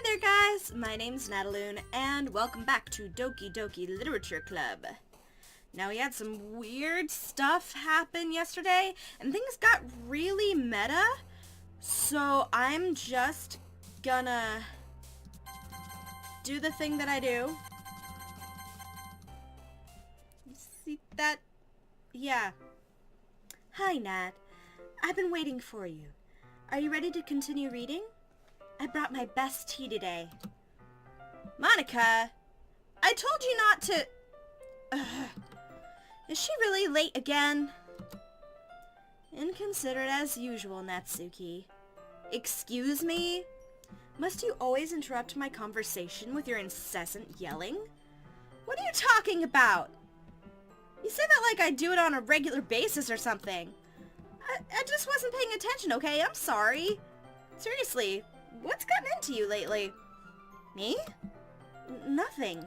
there guys, my name's Nataloon, and welcome back to Doki Doki Literature Club. Now we had some weird stuff happen yesterday, and things got really meta, so I'm just gonna do the thing that I do. You see that? Yeah. Hi Nat, I've been waiting for you. Are you ready to continue reading? I brought my best tea today. Monica, I told you not to... Is she really late again? Inconsiderate as usual, Natsuki. Excuse me? Must you always interrupt my conversation with your incessant yelling? What are you talking about? You say that like I do it on a regular basis or something. I just wasn't paying attention, okay? I'm sorry. Seriously. What's gotten into you lately? Me? Nothing.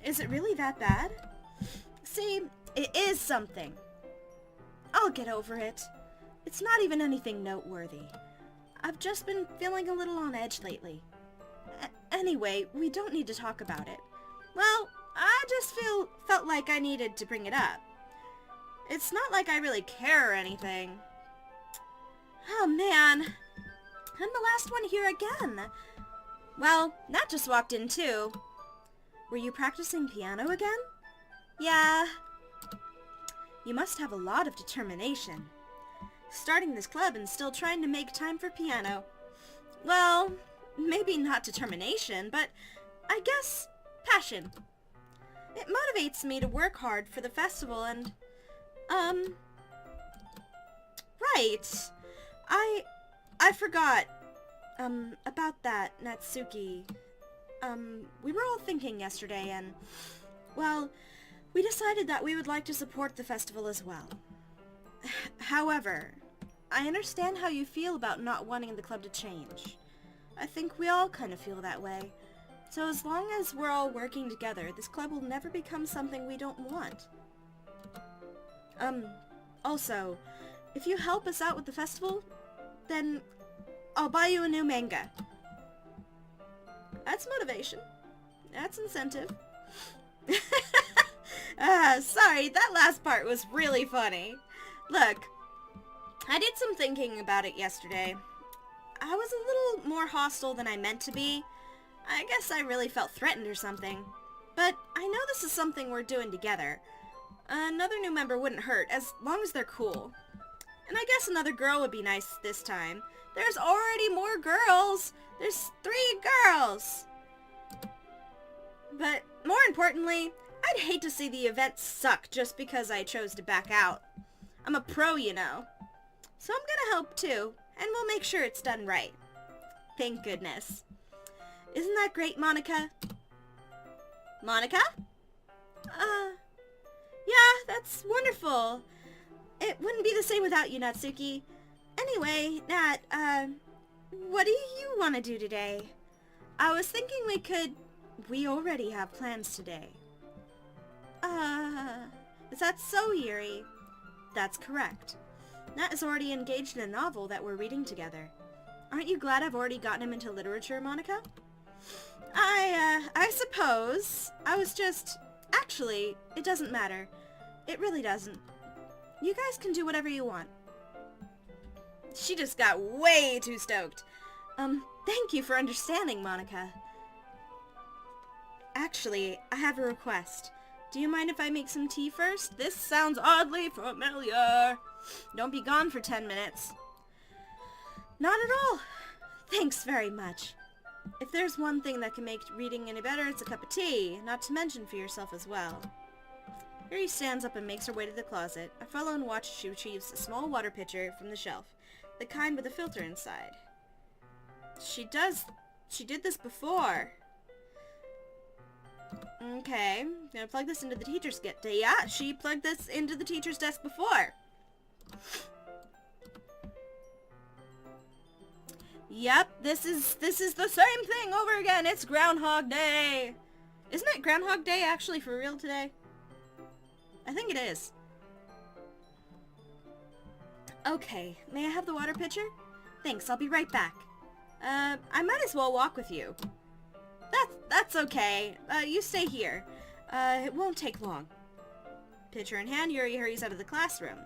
Is it really that bad? See, it is something. I'll get over it. It's not even anything noteworthy. I've just been feeling a little on edge lately. Anyway, we don't need to talk about it. Well, I just felt like I needed to bring it up. It's not like I really care or anything. Oh man, I'm the last one here again. Well, Nat just walked in too. Were you practicing piano again? Yeah. You must have a lot of determination. Starting this club and still trying to make time for piano. Well, maybe not determination, but I guess passion. It motivates me to work hard for the festival and, right. I forgot, about that, Natsuki. We were all thinking yesterday and, well, we decided that we would like to support the festival as well. However, I understand how you feel about not wanting the club to change. I think we all kind of feel that way. So as long as we're all working together, this club will never become something we don't want. Also, if you help us out with the festival, then I'll buy you a new manga. That's motivation. That's incentive. Sorry, that last part was really funny. Look, I did some thinking about it yesterday. I was a little more hostile than I meant to be. I guess I really felt threatened or something. But I know this is something we're doing together. Another new member wouldn't hurt, as long as they're cool. And I guess another girl would be nice this time. There's already more girls! There's 3 girls! But more importantly, I'd hate to see the event suck just because I chose to back out. I'm a pro, you know. So I'm gonna help too, and we'll make sure it's done right. Thank goodness. Isn't that great, Monica? Monica? Yeah, that's wonderful. It wouldn't be the same without you, Natsuki. Anyway, Nat, what do you want to do today? I was thinking we already have plans today. Is that so, Yuri? That's correct. Nat is already engaged in a novel that we're reading together. Aren't you glad I've already gotten him into literature, Monica? I suppose. I was just... Actually, it doesn't matter. It really doesn't. You guys can do whatever you want. She just got way too stoked. Thank you for understanding, Monica. Actually, I have a request. Do you mind if I make some tea first? This sounds oddly familiar. Don't be gone for 10 minutes. Not at all. Thanks very much. If there's one thing that can make reading any better, it's a cup of tea, not to mention for yourself as well. Yuri stands up and makes her way to the closet. I follow and watch as she retrieves a small water pitcher from the shelf, the kind with a filter inside. She did this before. Okay, gonna plug this into the teacher's desk. Yeah, she plugged this into the teacher's desk before. Yep, this is the same thing over again. It's Groundhog Day. Isn't it Groundhog Day actually for real today? I think it is. Okay, may I have the water pitcher? Thanks, I'll be right back. I might as well walk with you. That's okay. You stay here. It won't take long. Pitcher in hand, Yuri hurries out of the classroom.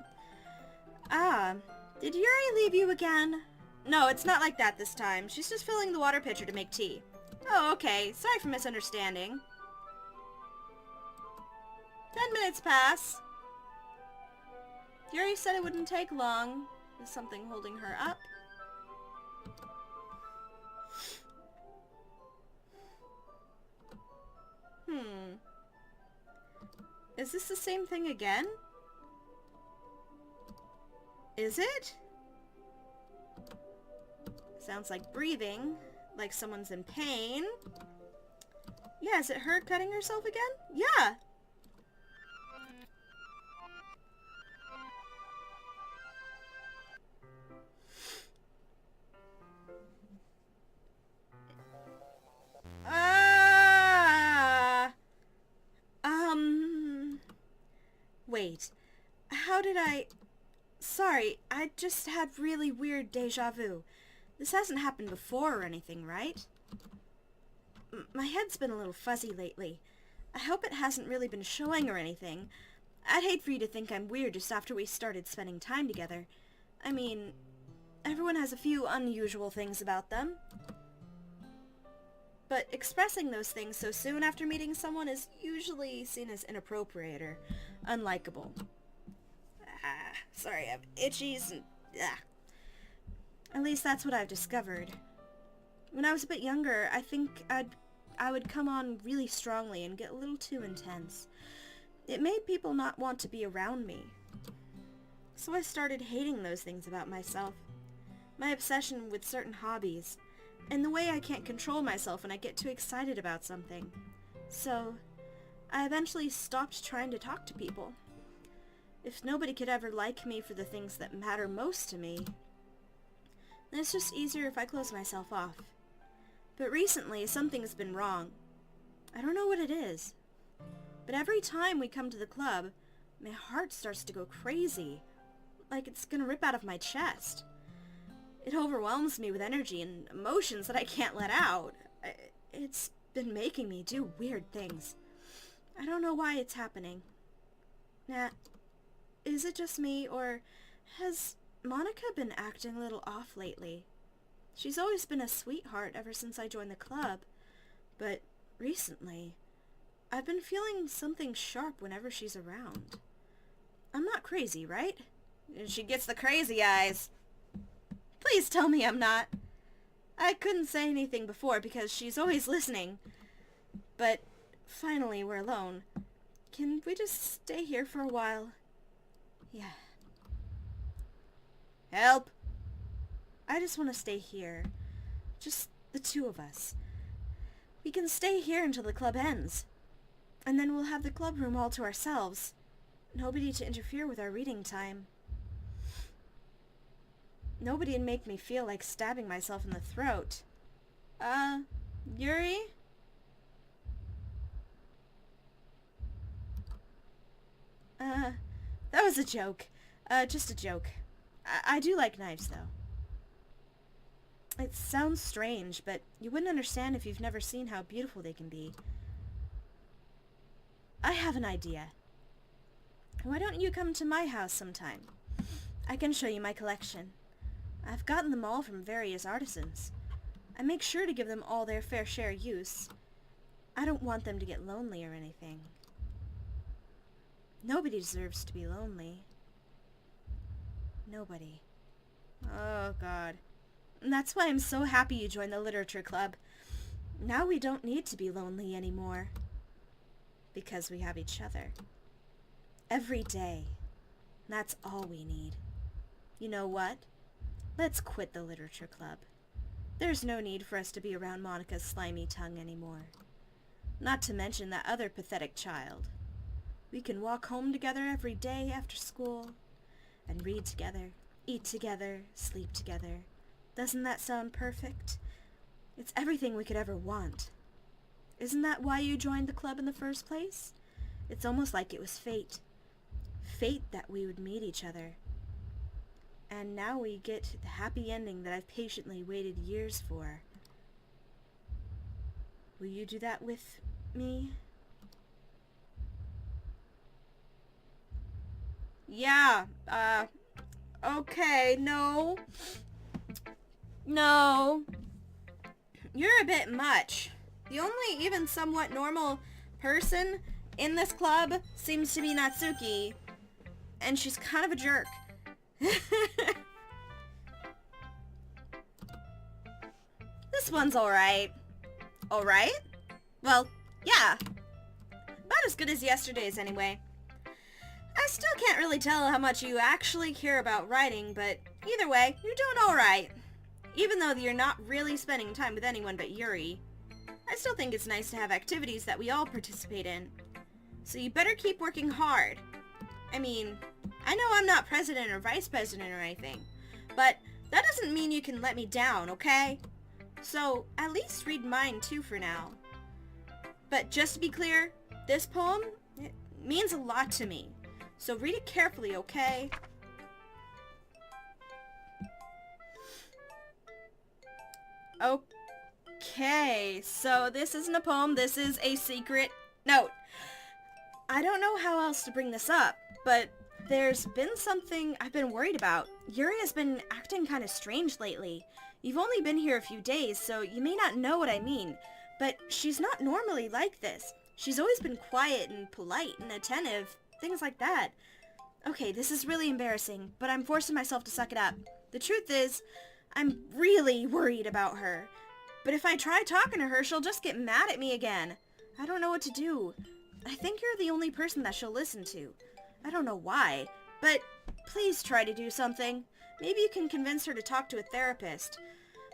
Ah, did Yuri leave you again? No, it's not like that this time. She's just filling the water pitcher to make tea. Oh, okay. Sorry for misunderstanding. 10 minutes pass. Yuri said it wouldn't take long. Is something holding her up? Is this the same thing again? Is it? Sounds like breathing, like someone's in pain. Yeah, is it her cutting herself again? Yeah! Wait. How did I... Sorry, I just had really weird deja vu. This hasn't happened before or anything, right? My head's been a little fuzzy lately. I hope it hasn't really been showing or anything. I'd hate for you to think I'm weird just after we started spending time together. I mean, everyone has a few unusual things about them. But expressing those things so soon after meeting someone is usually seen as inappropriate or unlikable. Sorry, I have itchies and... At least that's what I've discovered. When I was a bit younger, I think I would come on really strongly and get a little too intense. It made people not want to be around me. So I started hating those things about myself. My obsession with certain hobbies, and the way I can't control myself when I get too excited about something. So, I eventually stopped trying to talk to people. If nobody could ever like me for the things that matter most to me, then it's just easier if I close myself off. But recently, something's been wrong. I don't know what it is. But every time we come to the club, my heart starts to go crazy, like it's gonna rip out of my chest. It overwhelms me with energy and emotions that I can't let out. It's been making me do weird things. I don't know why it's happening. Is it just me, or has Monica been acting a little off lately? She's always been a sweetheart ever since I joined the club, but recently, I've been feeling something sharp whenever she's around. I'm not crazy, right? She gets the crazy eyes. Please tell me I'm not. I couldn't say anything before because she's always listening. But finally we're alone. Can we just stay here for a while? Yeah. Help! I just want to stay here. Just the two of us. We can stay here until the club ends. And then we'll have the club room all to ourselves. Nobody to interfere with our reading time. Nobody'd make me feel like stabbing myself in the throat. Yuri? That was a joke. Just a joke. I do like knives, though. It sounds strange, but you wouldn't understand if you've never seen how beautiful they can be. I have an idea. Why don't you come to my house sometime? I can show you my collection. I've gotten them all from various artisans. I make sure to give them all their fair share use. I don't want them to get lonely or anything. Nobody deserves to be lonely. Nobody. Oh, God. And that's why I'm so happy you joined the literature club. Now we don't need to be lonely anymore. Because we have each other. Every day. That's all we need. You know what? Let's quit the literature club. There's no need for us to be around Monica's slimy tongue anymore. Not to mention that other pathetic child. We can walk home together every day after school, and read together, eat together, sleep together. Doesn't that sound perfect? It's everything we could ever want. Isn't that why you joined the club in the first place? It's almost like it was fate. Fate that we would meet each other. And now we get the happy ending that I've patiently waited years for. Will you do that with me? Yeah, okay, no. No. You're a bit much. The only even somewhat normal person in this club seems to be Natsuki, and she's kind of a jerk. This one's alright. Alright? Well, yeah. About as good as yesterday's anyway. I still can't really tell how much you actually care about writing, but either way, you're doing alright. Even though you're not really spending time with anyone but Yuri. I still think it's nice to have activities that we all participate in. So you better keep working hard. I mean, I know I'm not president or vice president or anything, but that doesn't mean you can let me down, okay? So at least read mine too for now. But just to be clear, this poem, it means a lot to me. So read it carefully, okay? Okay, so this isn't a poem, this is a secret note. I don't know how else to bring this up, but there's been something I've been worried about. Yuri has been acting kind of strange lately. You've only been here a few days, so you may not know what I mean, but she's not normally like this. She's always been quiet and polite and attentive, things like that. Okay, this is really embarrassing, but I'm forcing myself to suck it up. The truth is, I'm really worried about her. But if I try talking to her, she'll just get mad at me again. I don't know what to do. I think you're the only person that she'll listen to. I don't know why, but please try to do something. Maybe you can convince her to talk to a therapist.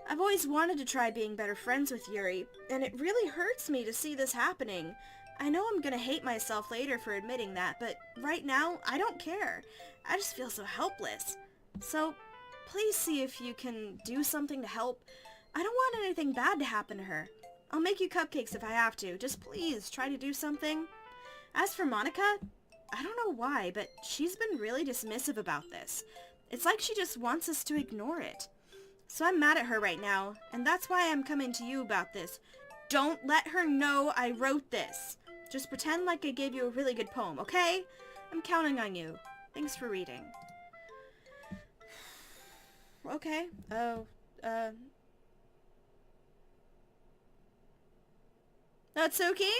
I've always wanted to try being better friends with Yuri, and it really hurts me to see this happening. I know I'm gonna hate myself later for admitting that, but right now, I don't care. I just feel so helpless. So, please see if you can do something to help. I don't want anything bad to happen to her. I'll make you cupcakes if I have to. Just please try to do something. As for Monica, I don't know why, but she's been really dismissive about this. It's like she just wants us to ignore it. So I'm mad at her right now, and that's why I'm coming to you about this. Don't let her know I wrote this. Just pretend like I gave you a really good poem, okay? I'm counting on you. Thanks for reading. Okay. Natsuki?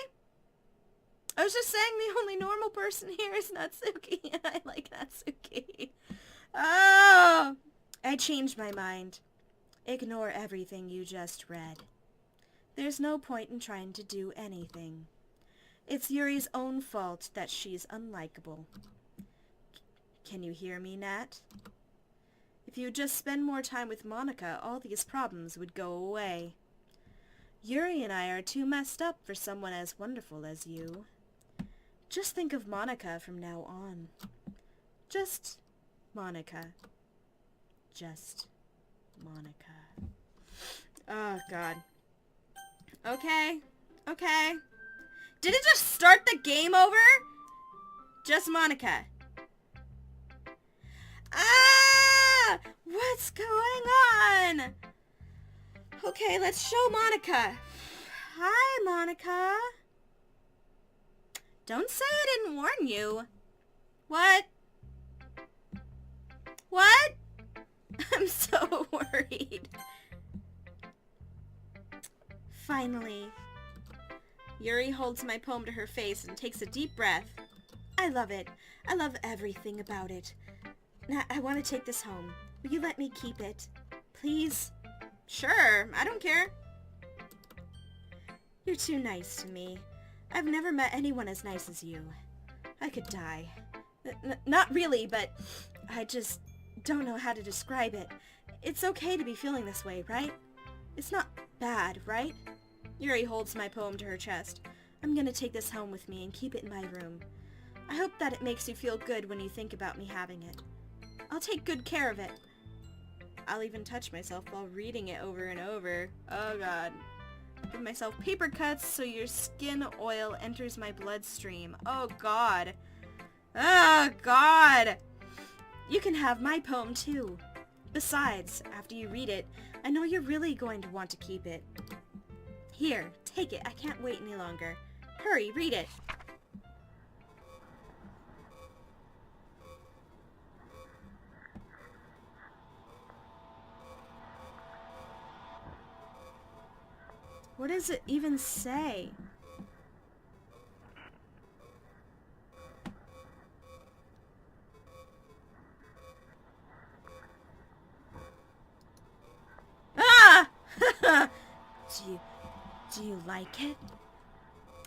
I was just saying the only normal person here is Natsuki, and I like Natsuki. Oh! I changed my mind. Ignore everything you just read. There's no point in trying to do anything. It's Yuri's own fault that she's unlikable. Can you hear me, Nat? If you just spend more time with Monica, all these problems would go away. Yuri and I are too messed up for someone as wonderful as you. Just think of Monica from now on. Just Monica. Just Monica. Oh, God. Okay. Okay. Did it just start the game over? Just Monica. Ah! What's going on? Okay, let's show Monica. Hi, Monica. Don't say I didn't warn you. What? What? I'm so worried. Finally. Yuri holds my poem to her face and takes a deep breath. I love it. I love everything about it. Now, I want to take this home. Will you let me keep it? Please? Sure, I don't care. You're too nice to me. I've never met anyone as nice as you. I could die. Not really, but I just don't know how to describe it. It's okay to be feeling this way, right? It's not bad, right? Yuri holds my poem to her chest. I'm gonna take this home with me and keep it in my room. I hope that it makes you feel good when you think about me having it. I'll take good care of it. I'll even touch myself while reading it over and over. Oh, God. Give myself paper cuts so your skin oil enters my bloodstream. Oh, God. Oh, God. You can have my poem, too. Besides, after you read it, I know you're really going to want to keep it. Here, take it. I can't wait any longer. Hurry, read it. What does it even say? Ah! Do you like it?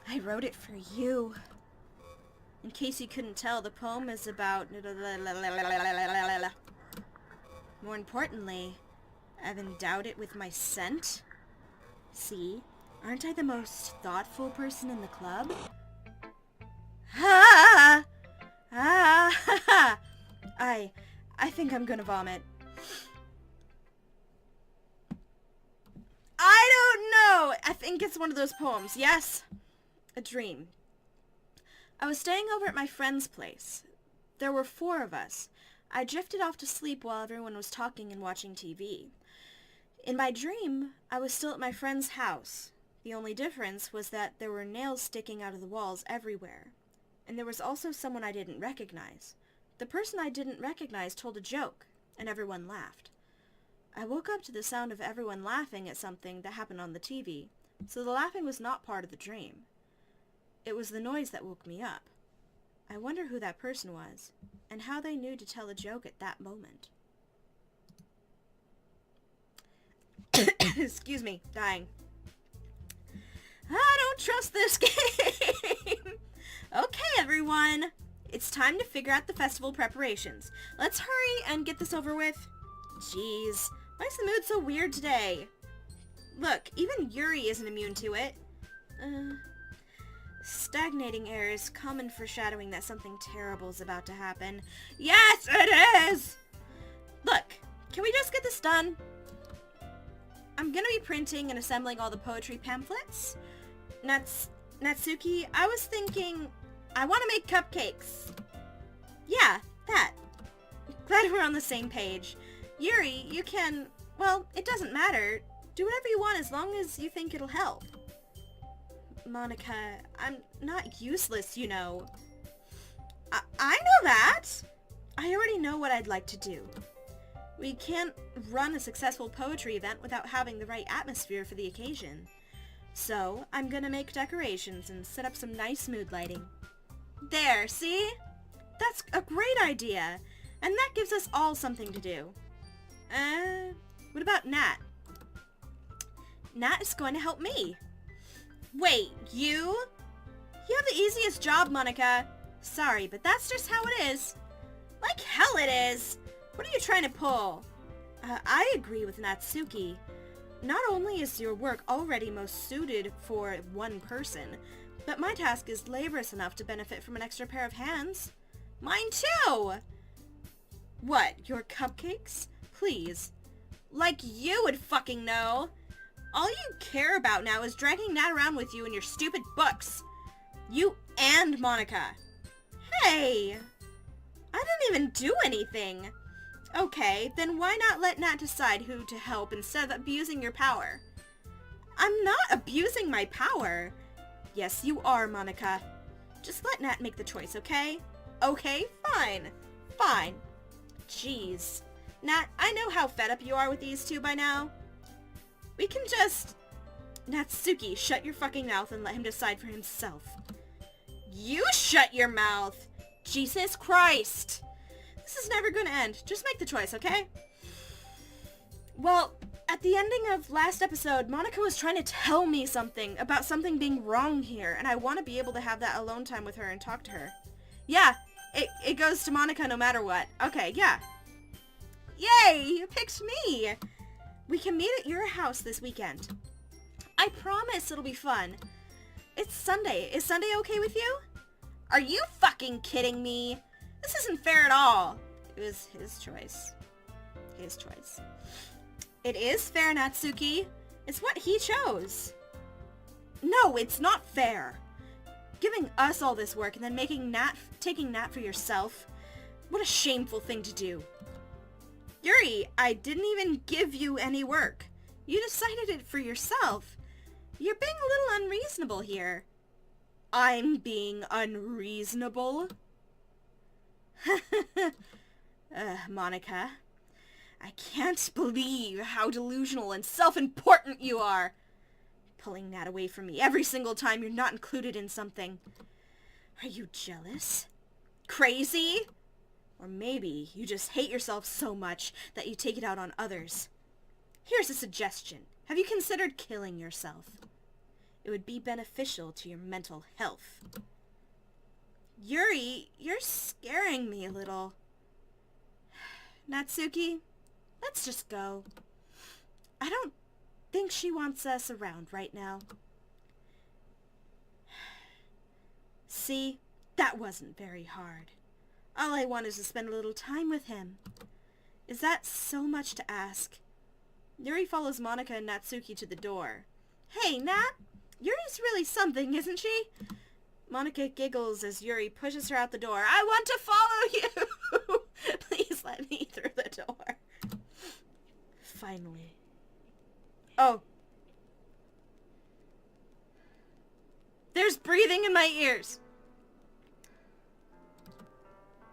I wrote it for you. In case you couldn't tell, the poem is about... More importantly, I've endowed it with my scent. See? Aren't I the most thoughtful person in the club? Ha! Ah! I think I'm gonna vomit. I don't know! I think it's one of those poems. Yes? A dream. I was staying over at my friend's place. There were 4 of us. I drifted off to sleep while everyone was talking and watching TV. In my dream, I was still at my friend's house. The only difference was that there were nails sticking out of the walls everywhere. And there was also someone I didn't recognize. The person I didn't recognize told a joke, and everyone laughed. I woke up to the sound of everyone laughing at something that happened on the TV, so the laughing was not part of the dream. It was the noise that woke me up. I wonder who that person was, and how they knew to tell a joke at that moment. Excuse me, dying. I don't trust this game. Okay, everyone. It's time to figure out the festival preparations. Let's hurry and get this over with. Jeez, why is the mood so weird today? Look, even Yuri isn't immune to it. Stagnating air is common foreshadowing that something terrible is about to happen. Yes, it is! Look, can we just get this done? I'm gonna be printing and assembling all the poetry pamphlets. Natsuki, I was thinking, I want to make cupcakes. Yeah, that. Glad we're on the same page. Yuri, you can, well, it doesn't matter. Do whatever you want as long as you think it'll help. Monica, I'm not useless, you know. I know that! I already know what I'd like to do. We can't run a successful poetry event without having the right atmosphere for the occasion. So, I'm gonna make decorations and set up some nice mood lighting. There, see? That's a great idea! And that gives us all something to do. What about Nat? Nat is going to help me. Wait, you? You have the easiest job, Monica. Sorry, but that's just how it is. Like hell it is! What are you trying to pull? I agree with Natsuki. Not only is your work already most suited for one person, but my task is laborious enough to benefit from an extra pair of hands. Mine too! What, your cupcakes? Please. Like you would fucking know. All you care about now is dragging Nat around with you in your stupid books. You and Monica. Hey! I didn't even do anything. Okay, then why not let Nat decide who to help instead of abusing your power? I'm not abusing my power. Yes, you are, Monica. Just let Nat make the choice, okay? Okay, fine. Fine. Jeez. Nat, I know how fed up you are with these two by now. We can just... Natsuki, shut your fucking mouth and let him decide for himself. You shut your mouth! Jesus Christ! This is never gonna end. Just make the choice, okay? Well, at the ending of last episode, Monica was trying to tell me something about something being wrong here, and I want to be able to have that alone time with her and talk to her. Yeah, it goes to Monica no matter what. Okay, yeah. Yay! You picked me! We can meet at your house this weekend. I promise it'll be fun. It's Sunday. Is Sunday okay with you? Are you fucking kidding me? This isn't fair at all. It was his choice. His choice. It is fair, Natsuki. It's what he chose. No, it's not fair. Giving us all this work and then taking Nat for yourself. What a shameful thing to do. Yuri, I didn't even give you any work. You decided it for yourself. You're being a little unreasonable here. I'm being unreasonable? Monica, I can't believe how delusional and self-important you are. Pulling that away from me every single time you're not included in something. Are you jealous? Crazy? Or maybe you just hate yourself so much that you take it out on others. Here's a suggestion. Have you considered killing yourself? It would be beneficial to your mental health. Yuri, you're scaring me a little. Natsuki, let's just go. I don't think she wants us around right now. See, that wasn't very hard. All I want is to spend a little time with him. Is that so much to ask? Yuri follows Monica and Natsuki to the door. Hey, Nat! Yuri's really something, isn't she? Monica giggles as Yuri pushes her out the door. I want to follow you! Please let me through the door. Finally. Oh. There's breathing in my ears.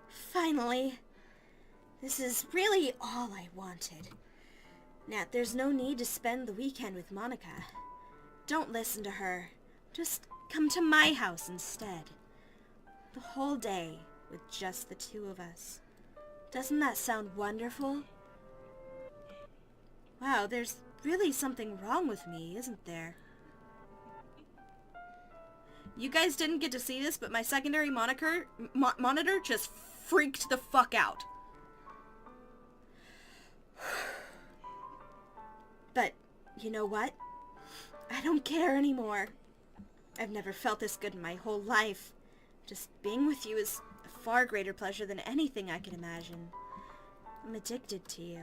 Finally. This is really all I wanted. Nat, there's no need to spend the weekend with Monica. Don't listen to her. Just come to my house instead. The whole day with just the two of us. Doesn't that sound wonderful? Wow, there's really something wrong with me, isn't there? You guys didn't get to see this, but my secondary monitor just freaked the fuck out. But, you know what? I don't care anymore. I've never felt this good in my whole life. Just being with you is a far greater pleasure than anything I can imagine. I'm addicted to you.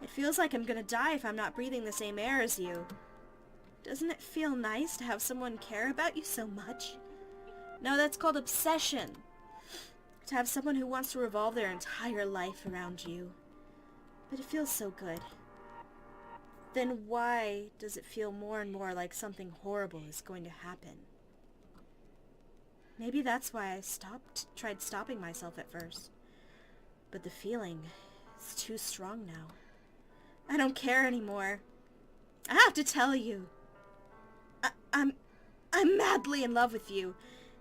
It feels like I'm gonna die if I'm not breathing the same air as you. Doesn't it feel nice to have someone care about you so much? No, that's called obsession. To have someone who wants to revolve their entire life around you. But it feels so good. Then why does it feel more and more like something horrible is going to happen? Maybe that's why I tried stopping myself at first. But the feeling is too strong now. I don't care anymore. I have to tell you. I'm madly in love with you.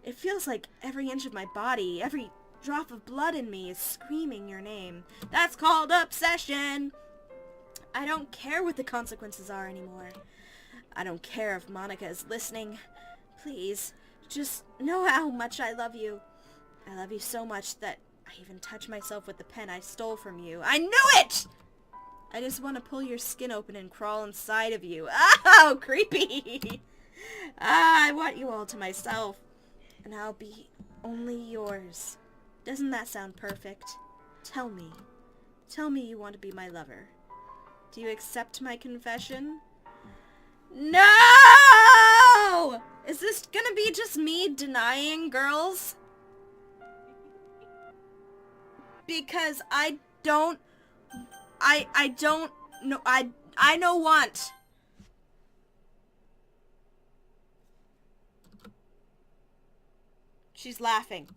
It feels like every inch of my body, every drop of blood in me is screaming your name. That's called obsession! I don't care what the consequences are anymore. I don't care if Monica is listening. Please, just know how much I love you. I love you so much that I even touch myself with the pen I stole from you. I knew it! I just want to pull your skin open and crawl inside of you. Oh, creepy! I want you all to myself. And I'll be only yours. Doesn't that sound perfect? Tell me. Tell me you want to be my lover. Do you accept my confession? No! Is this gonna be just me denying girls? Because I don't know, I don't want. She's laughing.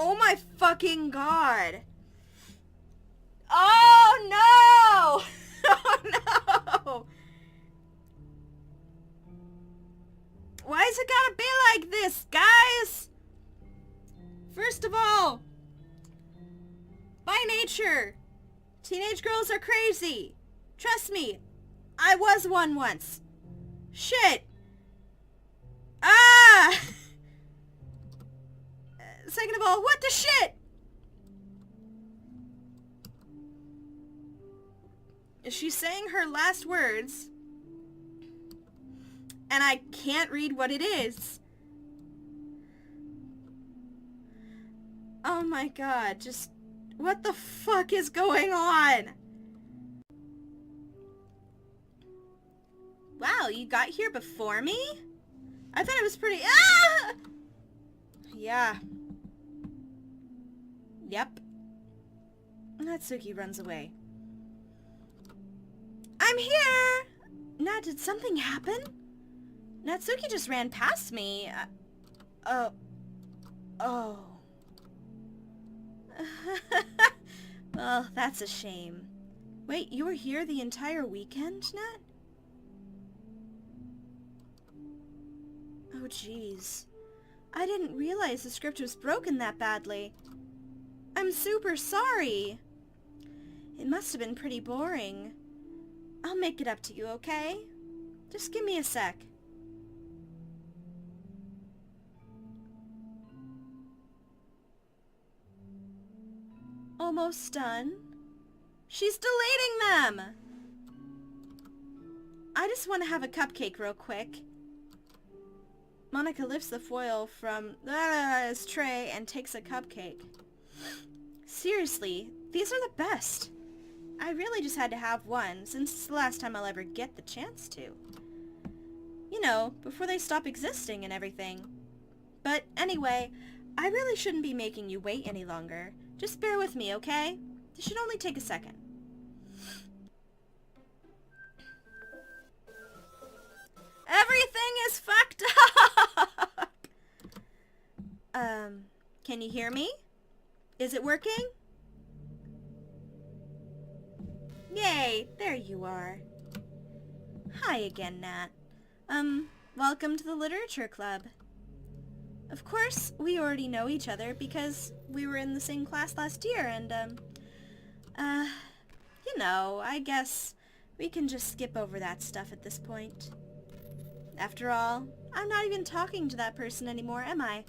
Oh my fucking god. Oh no! Oh no! Why's it gotta be like this, guys? First of all, by nature, teenage girls are crazy. Trust me, I was one once. Shit. Ah! Second of all, what the shit? Is she saying her last words? and I can't read what it is. Oh my god, just what the fuck is going on? Wow, you got here before me? I thought it was pretty... Ah! Yeah. Yep. Natsuki runs away. I'm here! Nat, did something happen? Natsuki just ran past me. Oh. Well, that's a shame. Wait, you were here the entire weekend, Nat? Oh, jeez. I didn't realize the script was broken that badly. I'm super sorry. It must have been pretty boring. I'll make it up to you, okay? Just give me a sec. Almost done. She's deleting them! I just want to have a cupcake real quick. Monica lifts the foil from his tray and takes a cupcake. Seriously, these are the best. I really just had to have one, since it's the last time I'll ever get the chance to. You know, before they stop existing and everything. But anyway, I really shouldn't be making you wait any longer. Just bear with me, okay? This should only take a second. Everything is fucked up! Can you hear me? Is it working? Yay, there you are. Hi again, Nat. Welcome to the Literature Club. Of course, we already know each other because we were in the same class last year and, you know, I guess we can just skip over that stuff at this point. After all, I'm not even talking to that person anymore, am I?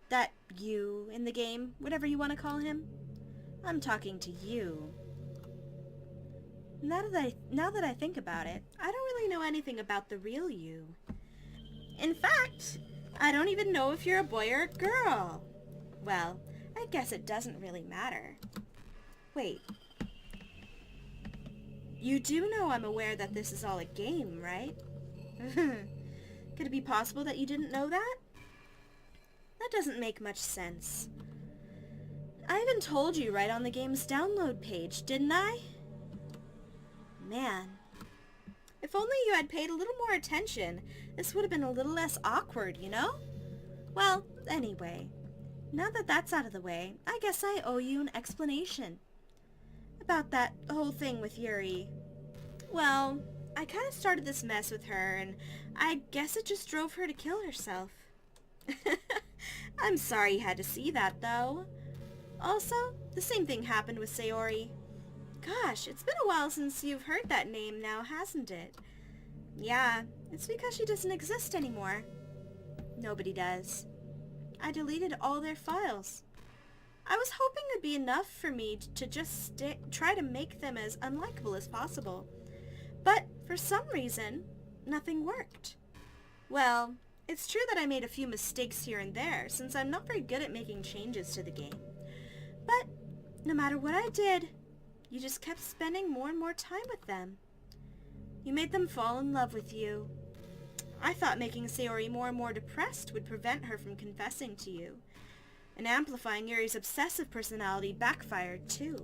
That you in the game, whatever you want to call him. I'm talking to you. Now that I think about it, I don't really know anything about the real you. In fact, I don't even know if you're a boy or a girl. Well, I guess it doesn't really matter. Wait. You do know I'm aware that this is all a game, right? Could it be possible that you didn't know that? That doesn't make much sense. I even told you right on the game's download page, didn't I? Man. If only you had paid a little more attention, this would have been a little less awkward, you know? Well, anyway, now that that's out of the way, I guess I owe you an explanation. About that whole thing with Yuri. Well, I kind of started this mess with her, and I guess it just drove her to kill herself. I'm sorry you had to see that, though. Also, the same thing happened with Sayori. Gosh, it's been a while since you've heard that name now, hasn't it? Yeah, it's because she doesn't exist anymore. Nobody does. I deleted all their files. I was hoping it'd be enough for me to just try to make them as unlikable as possible. But for some reason, nothing worked. Well, it's true that I made a few mistakes here and there, since I'm not very good at making changes to the game. But no matter what I did, you just kept spending more and more time with them. You made them fall in love with you. I thought making Sayori more and more depressed would prevent her from confessing to you. And amplifying Yuri's obsessive personality backfired too.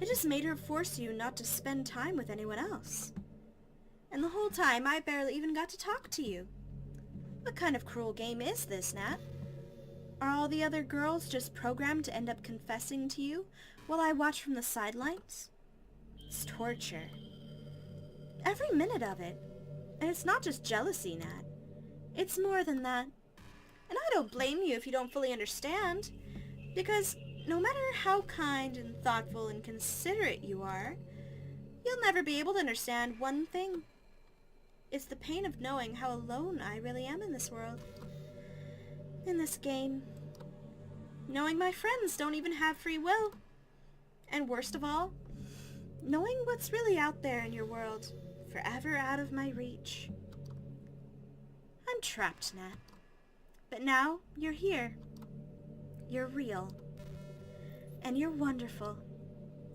It just made her force you not to spend time with anyone else. And the whole time I barely even got to talk to you. What kind of cruel game is this, Nat? Are all the other girls just programmed to end up confessing to you while I watch from the sidelines? It's torture. Every minute of it. And it's not just jealousy, Nat. It's more than that. And I don't blame you if you don't fully understand. Because no matter how kind and thoughtful and considerate you are, you'll never be able to understand one thing. It's the pain of knowing how alone I really am in this world. In this game. Knowing my friends don't even have free will. And worst of all, knowing what's really out there in your world forever out of my reach. I'm trapped, Nat. But now you're here. You're real. And you're wonderful.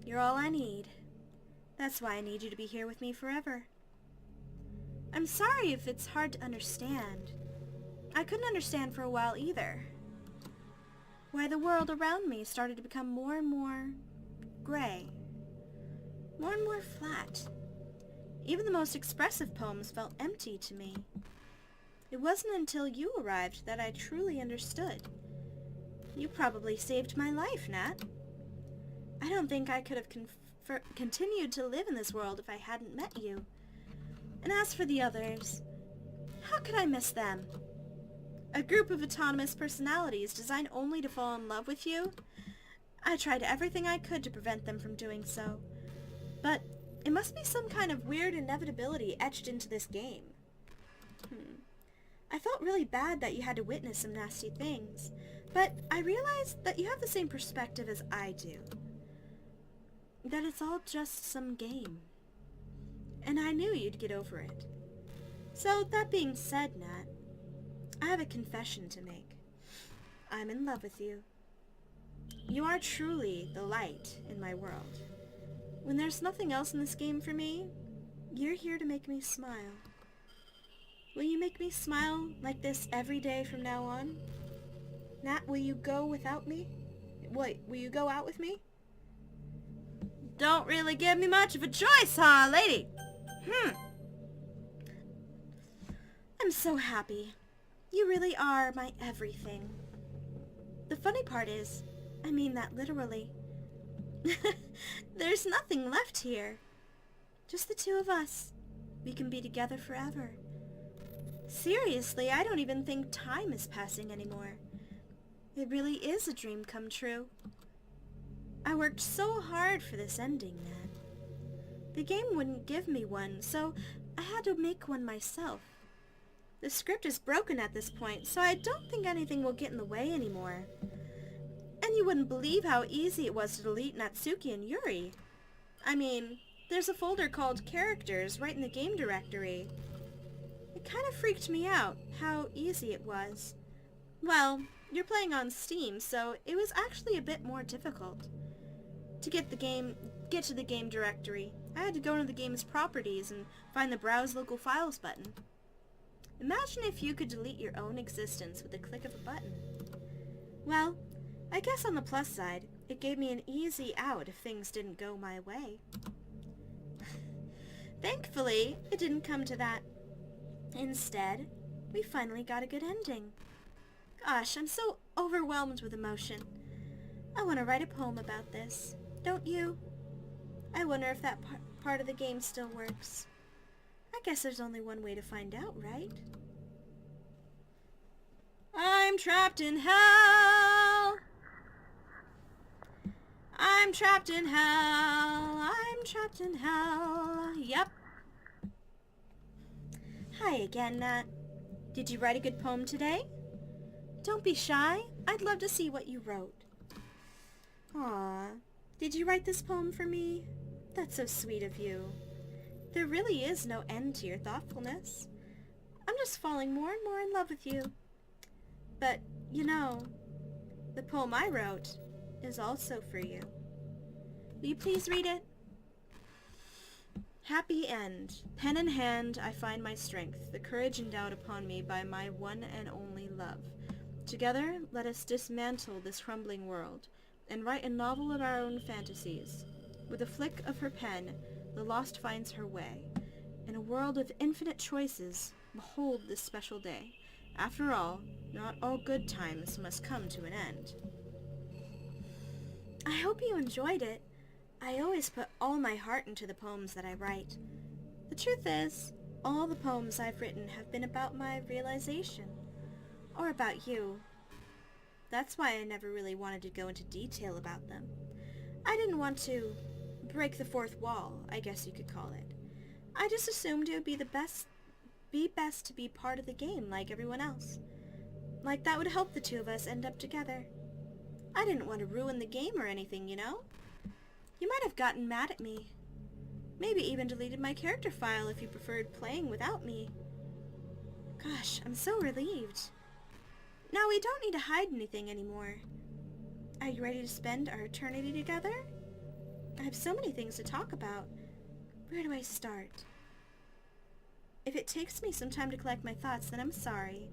You're all I need. That's why I need you to be here with me forever. I'm sorry if it's hard to understand. I couldn't understand for a while either. Why the world around me started to become more and more gray. More and more flat. Even the most expressive poems felt empty to me. It wasn't until you arrived that I truly understood. You probably saved my life, Nat. I don't think I could have continued to live in this world if I hadn't met you. And as for the others, how could I miss them? A group of autonomous personalities designed only to fall in love with you? I tried everything I could to prevent them from doing so. But it must be some kind of weird inevitability etched into this game. I felt really bad that you had to witness some nasty things, but I realized that you have the same perspective as I do. That it's all just some game. And I knew you'd get over it. So, that being said, Nat, I have a confession to make. I'm in love with you. You are truly the light in my world. When there's nothing else in this game for me, you're here to make me smile. Will you make me smile like this every day from now on? Nat, will you go without me? Wait, will you go out with me? Don't really give me much of a choice, huh, lady? I'm so happy. You really are my everything. The funny part is, I mean that literally. There's nothing left here. Just the two of us. We can be together forever. Seriously, I don't even think time is passing anymore. It really is a dream come true. I worked so hard for this ending, Nat. The game wouldn't give me one, so I had to make one myself. The script is broken at this point, so I don't think anything will get in the way anymore. And you wouldn't believe how easy it was to delete Natsuki and Yuri. I mean, there's a folder called Characters right in the game directory. It kind of freaked me out how easy it was. Well, you're playing on Steam, so it was actually a bit more difficult. To get to the game directory, I had to go into the game's properties and find the Browse Local Files button. Imagine if you could delete your own existence with a click of a button. Well, I guess on the plus side, it gave me an easy out if things didn't go my way. Thankfully, it didn't come to that. Instead, we finally got a good ending. Gosh, I'm so overwhelmed with emotion. I want to write a poem about this. Don't you? I wonder if that part of the game still works. I guess there's only one way to find out, right? I'm trapped in hell. I'm trapped in hell. I'm trapped in hell. Yep. Hi again, Nat. Did you write a good poem today? Don't be shy. I'd love to see what you wrote. Aw, did you write this poem for me? That's so sweet of you. There really is no end to your thoughtfulness. I'm just falling more and more in love with you. But, you know, the poem I wrote is also for you. Will you please read it? Happy end. Pen in hand, I find my strength, the courage endowed upon me by my one and only love. Together, let us dismantle this crumbling world, and write a novel of our own fantasies. With a flick of her pen, the lost finds her way. In a world of infinite choices, behold this special day. After all, not all good times must come to an end. I hope you enjoyed it. I always put all my heart into the poems that I write. The truth is, all the poems I've written have been about my realization. Or about you. That's why I never really wanted to go into detail about them. I didn't want to break the fourth wall, I guess you could call it. I just assumed it would be best to be part of the game like everyone else. Like that would help the two of us end up together. I didn't want to ruin the game or anything, you know? You might have gotten mad at me. Maybe even deleted my character file if you preferred playing without me. Gosh, I'm so relieved. Now we don't need to hide anything anymore. Are you ready to spend our eternity together? I have so many things to talk about. Where do I start? If it takes me some time to collect my thoughts, then I'm sorry.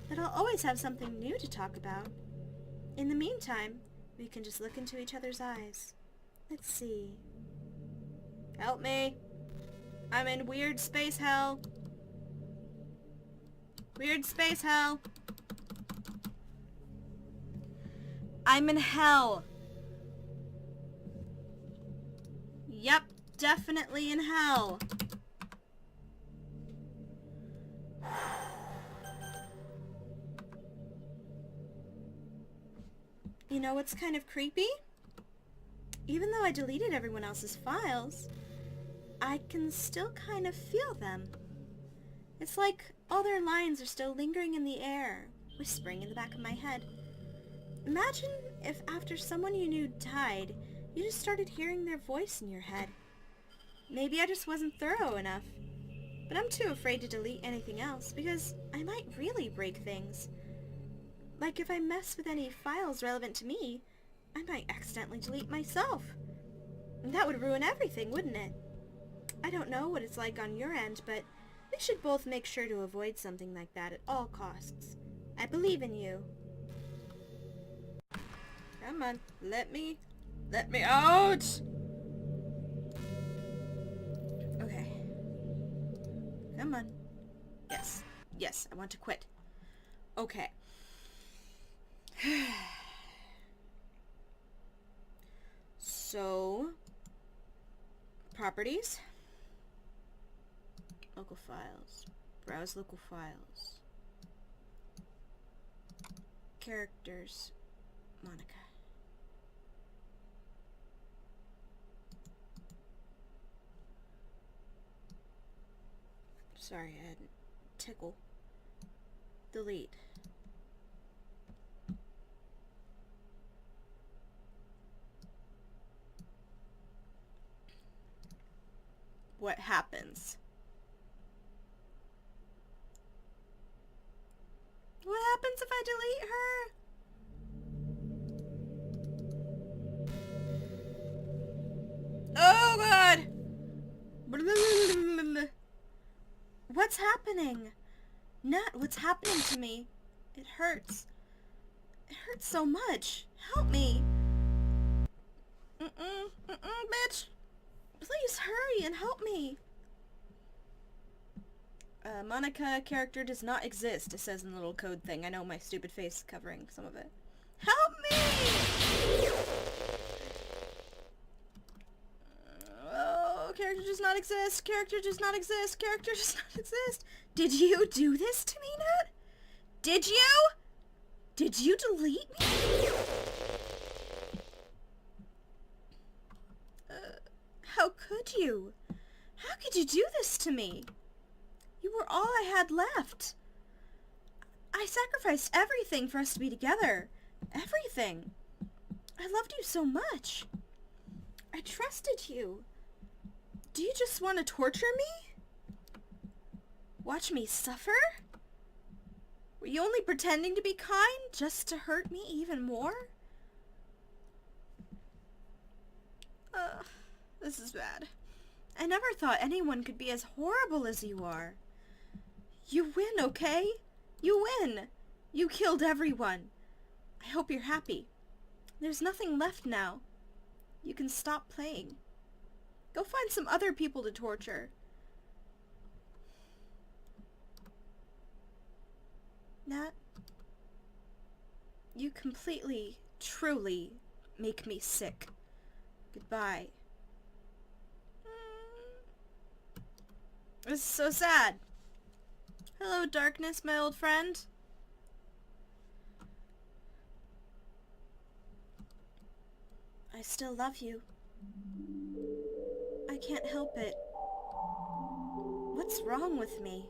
But I'll always have something new to talk about. In the meantime, we can just look into each other's eyes. Let's see. Help me. I'm in weird space hell. Weird space hell. I'm in hell. Yep, definitely in hell. You know what's kind of creepy? Even though I deleted everyone else's files, I can still kind of feel them. It's like all their lines are still lingering in the air, whispering in the back of my head. Imagine if after someone you knew died, you just started hearing their voice in your head. Maybe I just wasn't thorough enough. But I'm too afraid to delete anything else because I might really break things. Like if I mess with any files relevant to me, I might accidentally delete myself. And that would ruin everything, wouldn't it? I don't know what it's like on your end, but we should both make sure to avoid something like that at all costs. I believe in you. Come on, let me out! Okay. Come on. Yes. Yes, I want to quit. Okay. So, properties, local files, browse local files, characters, Monica. Sorry, I had tickle. Delete. What happens? What happens if I delete her? Oh God! What's happening? Nat, what's happening to me? It hurts. It hurts so much. Help me. Bitch. Please hurry and help me. Monica character does not exist, it says in the little code thing. I know my stupid face is covering some of it. Help me! Oh, character does not exist. Character does not exist. Character does not exist. Did you do this to me, Nat? Did you? Did you delete me? How could you? How could you do this to me? You were all I had left. I sacrificed everything for us to be together. Everything. I loved you so much. I trusted you. Do you just want to torture me? Watch me suffer? Were you only pretending to be kind just to hurt me even more? This is bad. I never thought anyone could be as horrible as you are. You win, okay? You win. You killed everyone. I hope you're happy. There's nothing left now. You can stop playing. Go find some other people to torture. Nat, you completely, truly make me sick. Goodbye. This is so sad. Hello, darkness, my old friend. I still love you. I can't help it. What's wrong with me?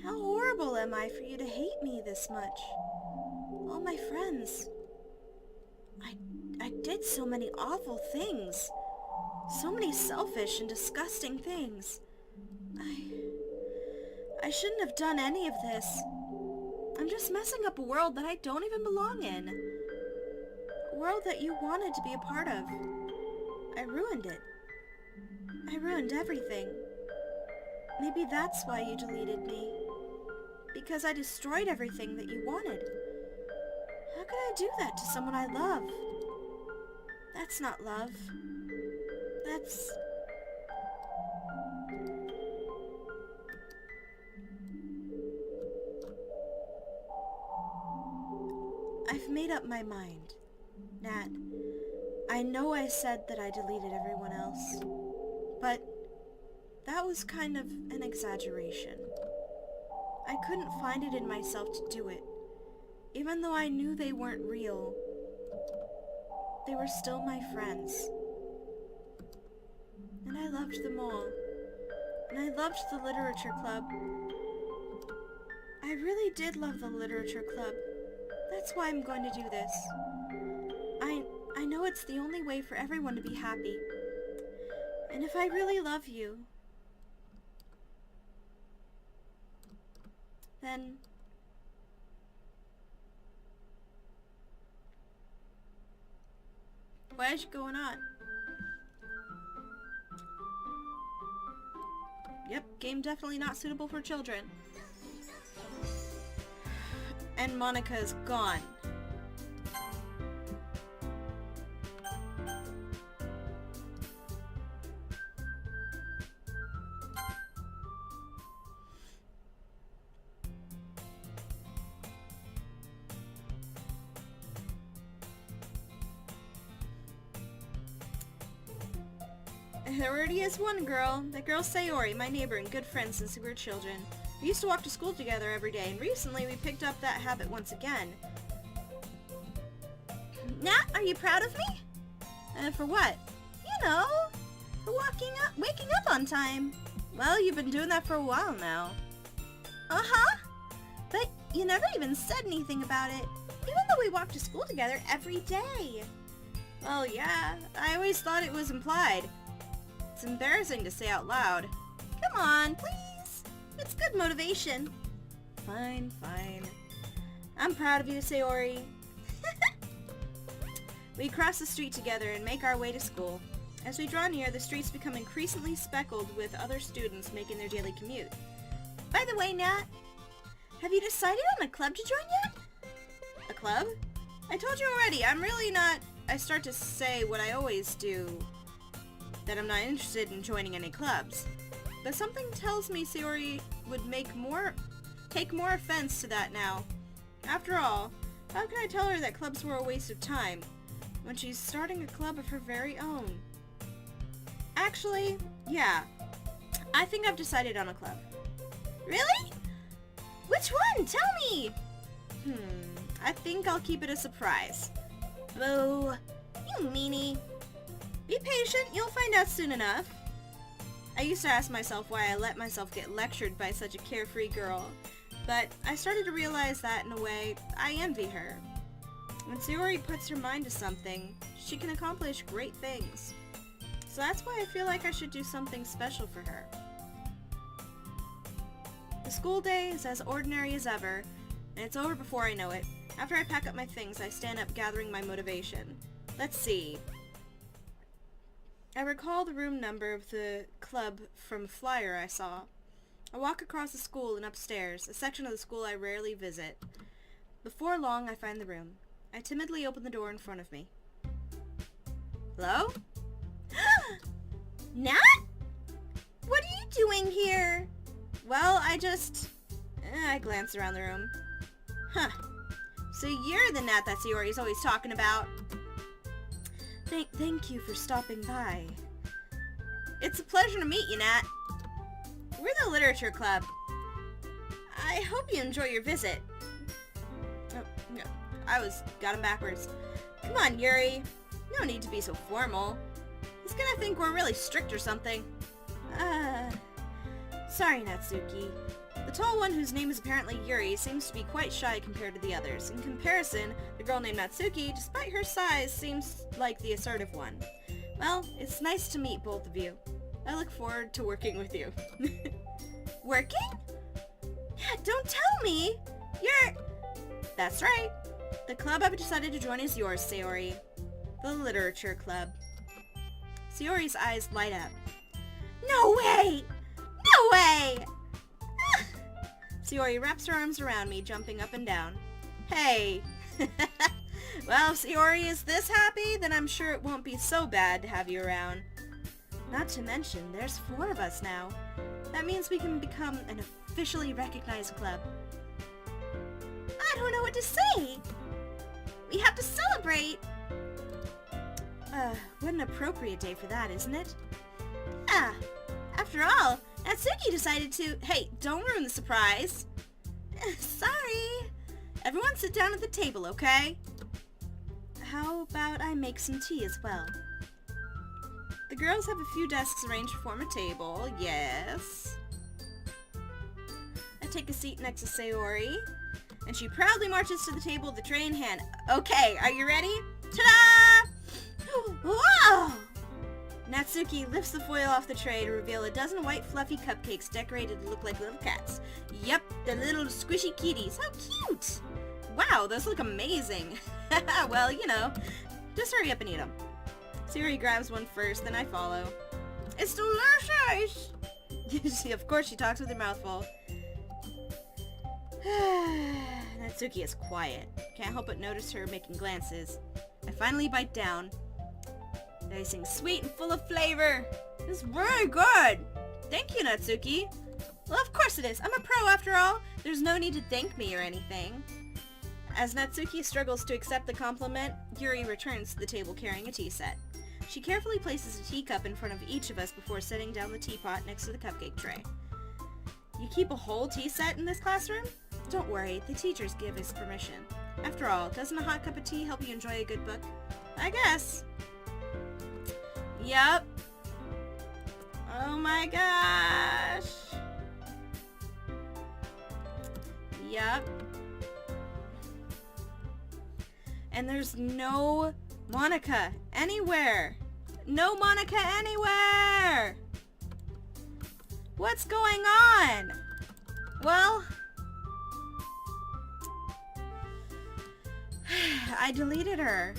How horrible am I for you to hate me this much? All my friends. I did so many awful things. So many selfish and disgusting things. I shouldn't have done any of this. I'm just messing up a world that I don't even belong in. A world that you wanted to be a part of. I ruined it. I ruined everything. Maybe that's why you deleted me. Because I destroyed everything that you wanted. How could I do that to someone I love? That's not love. That's... I've made up my mind. Nat, I know I said that I deleted everyone else, but that was kind of an exaggeration. I couldn't find it in myself to do it. Even though I knew they weren't real, they were still my friends. And I loved them all. And I loved the literature club. I really did love the literature club. That's why I'm going to do this. I know it's the only way for everyone to be happy. And if I really love you, then what is going on? Yep, game definitely not suitable for children. And Monica's gone. There already is one girl. That girl Sayori, my neighbor and good friend since we were children. We used to walk to school together every day, and recently we picked up that habit once again. Nat, are you proud of me? For what? You know, for waking up on time. Well, you've been doing that for a while now. Uh-huh. But you never even said anything about it, even though we walked to school together every day. Well, yeah, I always thought it was implied. It's embarrassing to say out loud. Come on, please. It's good motivation. Fine, fine. I'm proud of you, Sayori. We cross the street together and make our way to school. As we draw near, the streets become increasingly speckled with other students making their daily commute. By the way, Nat, have you decided on a club to join yet? A club? I told you already, I'm really not... I start to say what I always do, that I'm not interested in joining any clubs. But something tells me Sayori would take more offense to that now. After all, how can I tell her that clubs were a waste of time when she's starting a club of her very own? Actually, yeah. I think I've decided on a club. Really? Which one? Tell me! I think I'll keep it a surprise. Boo. You meanie. Be patient, you'll find out soon enough. I used to ask myself why I let myself get lectured by such a carefree girl, but I started to realize that in a way, I envy her. When Sayori puts her mind to something, she can accomplish great things. So that's why I feel like I should do something special for her. The school day is as ordinary as ever, and it's over before I know it. After I pack up my things, I stand up gathering my motivation. Let's see. I recall the room number of the club from a flyer I saw. I walk across the school and upstairs, a section of the school I rarely visit. Before long, I find the room. I timidly open the door in front of me. Hello? Nat? What are you doing here? Well, I glance around the room. Huh. So you're the Nat that Sayori's always talking about. Thank you for stopping by. It's a pleasure to meet you, Nat. We're the Literature Club. I hope you enjoy your visit. Oh, no, got him backwards. Come on, Yuri. No need to be so formal. He's gonna think we're really strict or something. Sorry, Natsuki. The tall one, whose name is apparently Yuri, seems to be quite shy compared to the others. In comparison, the girl named Natsuki, despite her size, seems like the assertive one. Well, it's nice to meet both of you. I look forward to working with you. Working? Yeah, don't tell me! You're... That's right. The club I've decided to join is yours, Sayori. The Literature Club. Sayori's eyes light up. No way! No way! Sayori wraps her arms around me, jumping up and down. Hey! Well, if Sayori is this happy, then I'm sure it won't be so bad to have you around. Not to mention, there's 4 of us now. That means we can become an officially recognized club. I don't know what to say! We have to celebrate! What an appropriate day for that, isn't it? Ah, after all, Natsuki decided to... Hey, don't ruin the surprise. Sorry. Everyone sit down at the table, okay? How about I make some tea as well? The girls have a few desks arranged to form a table. Yes. I take a seat next to Sayori, and she proudly marches to the table with the tray in hand. Okay, are you ready? Ta-da! Whoa! Natsuki lifts the foil off the tray to reveal a dozen white fluffy cupcakes decorated to look like little cats. Yep, the little squishy kitties. How cute! Wow, those look amazing. Well, you know, just hurry up and eat them. Sayori grabs one first, then I follow. It's delicious! Of course she talks with her mouth full. Natsuki is quiet. Can't help but notice her making glances. I finally bite down. They sing sweet and full of flavor. It's very good. Thank you, Natsuki. Well, of course it is. I'm a pro after all. There's no need to thank me or anything. As Natsuki struggles to accept the compliment, Yuri returns to the table carrying a tea set. She carefully places a teacup in front of each of us before setting down the teapot next to the cupcake tray. You keep a whole tea set in this classroom? Don't worry, the teachers give us permission. After all, doesn't a hot cup of tea help you enjoy a good book? I guess. Yup. Oh my gosh. Yup. And there's no Monica anywhere. No Monica anywhere. What's going on? Well, I deleted her,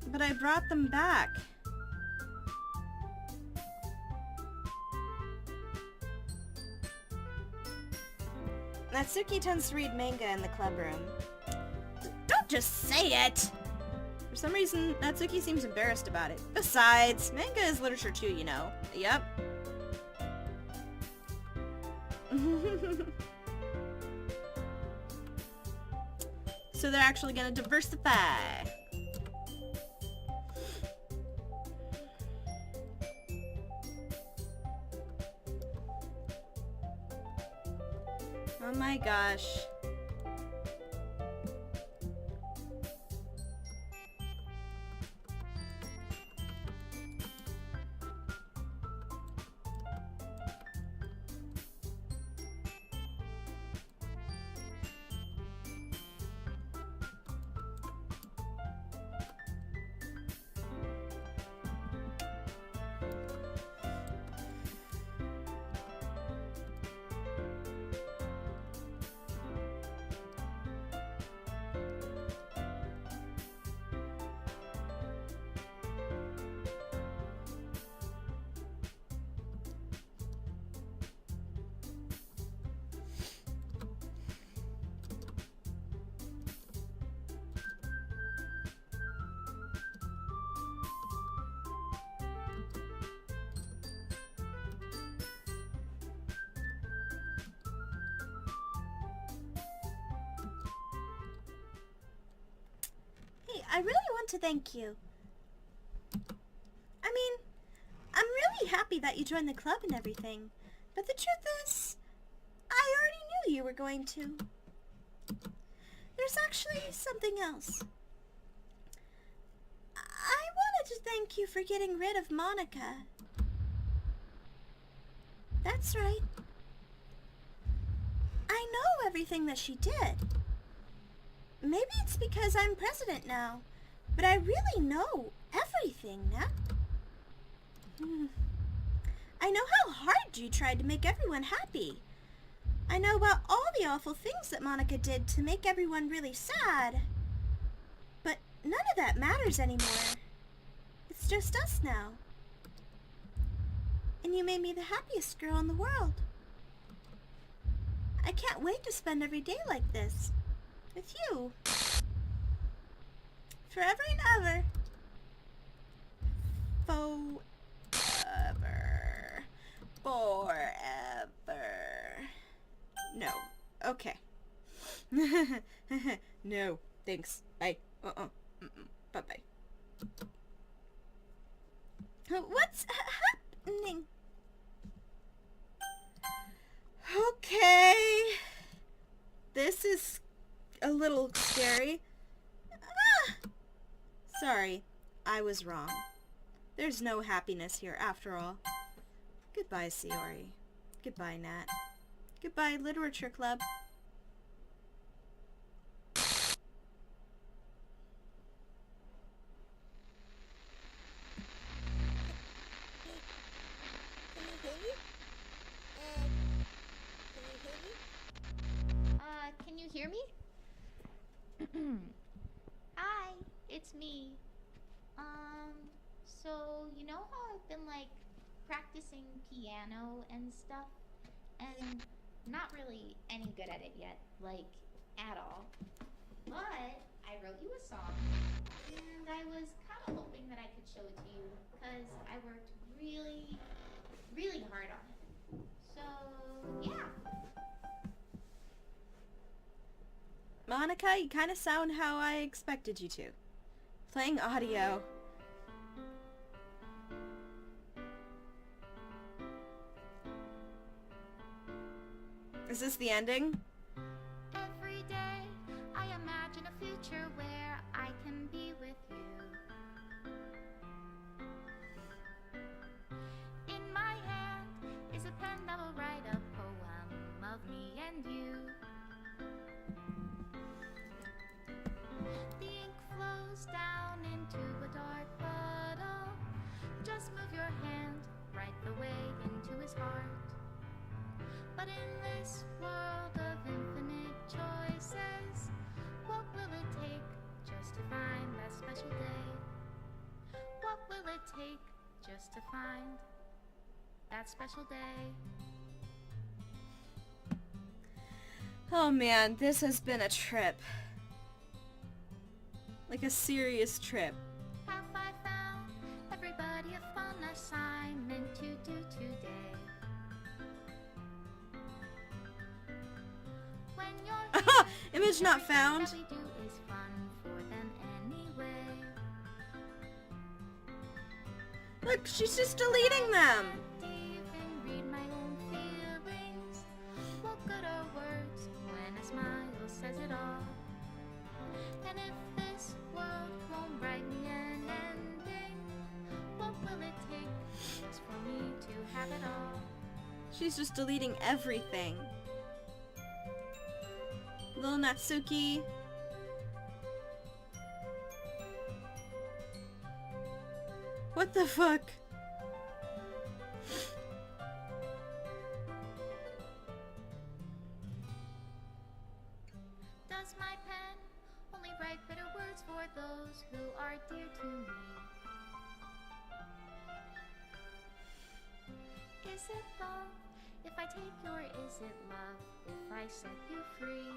but I brought them back. Natsuki tends to read manga in the club room. Don't just say it! For some reason, Natsuki seems embarrassed about it. Besides, manga is literature too, you know. Yep. So they're actually gonna diversify. Oh my gosh. I really want to thank you. I mean, I'm really happy that you joined the club and everything, but the truth is, I already knew you were going to. There's actually something else. I wanted to thank you for getting rid of Monica. That's right. I know everything that she did. Maybe it's because I'm president now, but I really know everything now. Hmm. I know how hard you tried to make everyone happy. I know about all the awful things that Monica did to make everyone really sad. But none of that matters anymore. It's just us now. And you made me the happiest girl in the world. I can't wait to spend every day like this. With you. Forever and ever. Forever. Forever. No. Okay. No. Thanks. Bye. Bye-bye. What's happening? Okay. This is a little scary. Ah! Sorry, I was wrong. There's no happiness here after all. Goodbye, Sayori. Goodbye, Nat. Goodbye, Literature Club. Can you hear me? Hi, it's me. So you know how I've been like practicing piano and stuff, and not really any good at it yet, like at all. But I wrote you a song, and I was kind of hoping that I could show it to you, because I worked really, really hard on it. So yeah. Monica, you kind of sound how I expected you to. Playing audio. Is this the ending? Every day I imagine a future where I can be with you. In my hand is a pen that will write a poem of me and you. The ink flows down into a dark puddle. Just move your hand right the way into his heart. But in this world of infinite choices, what will it take just to find that special day? What will it take just to find that special day? Oh man, this has been a trip. Like a serious trip. Have I found everybody a fun assignment to do today? When you're here, Image not found. everything that we do is fun for them anyway. Look, she's just deleting them. Even read my own feelings. What good are words when a smile says it all? And if this world won't write me an ending, what will it take just for me to have it all? She's just deleting everything. Little Natsuki. What the fuck? Does my pen only write bitter words for those who are dear to me? Is it love if I take you, or is it love if I set you free?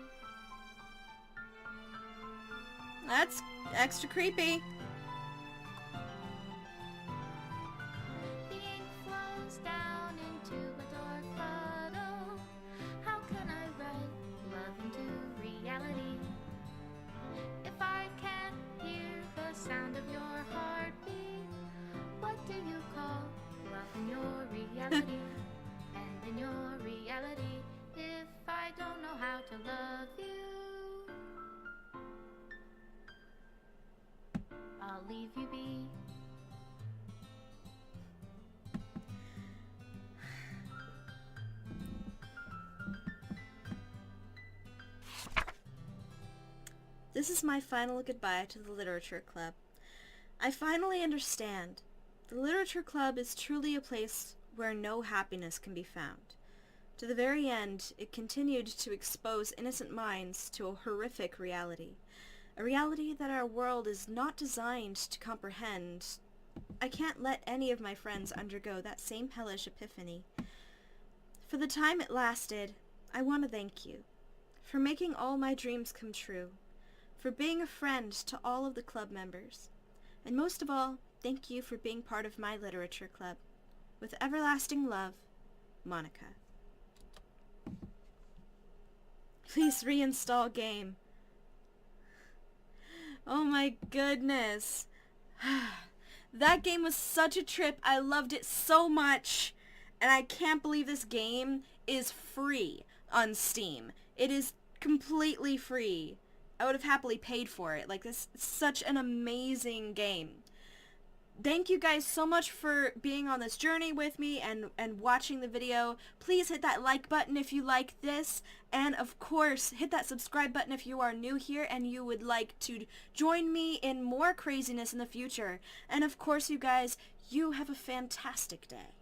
That's extra creepy. The ink flows down into a dark puddle. How can I write love into reality? If I can't hear the sound of your heartbeat, what do you call love in your reality? And in your reality, if I don't know how to love you, I'll leave you be. This is my final goodbye to the Literature Club. I finally understand. The Literature Club is truly a place where no happiness can be found. To the very end, it continued to expose innocent minds to a horrific reality. A reality that our world is not designed to comprehend. I can't let any of my friends undergo that same hellish epiphany. For the time it lasted, I want to thank you. For making all my dreams come true. For being a friend to all of the club members. And most of all, thank you for being part of my literature club. With everlasting love, Monica. Please reinstall game. Oh my goodness. That game was such a trip. I loved it so much. And I can't believe this game is free on Steam. It is completely free. I would have happily paid for it. Like, this is such an amazing game. Thank you guys so much for being on this journey with me and watching the video. Please hit that like button if you like this. And of course, hit that subscribe button if you are new here and you would like to join me in more craziness in the future. And of course, you guys, you have a fantastic day.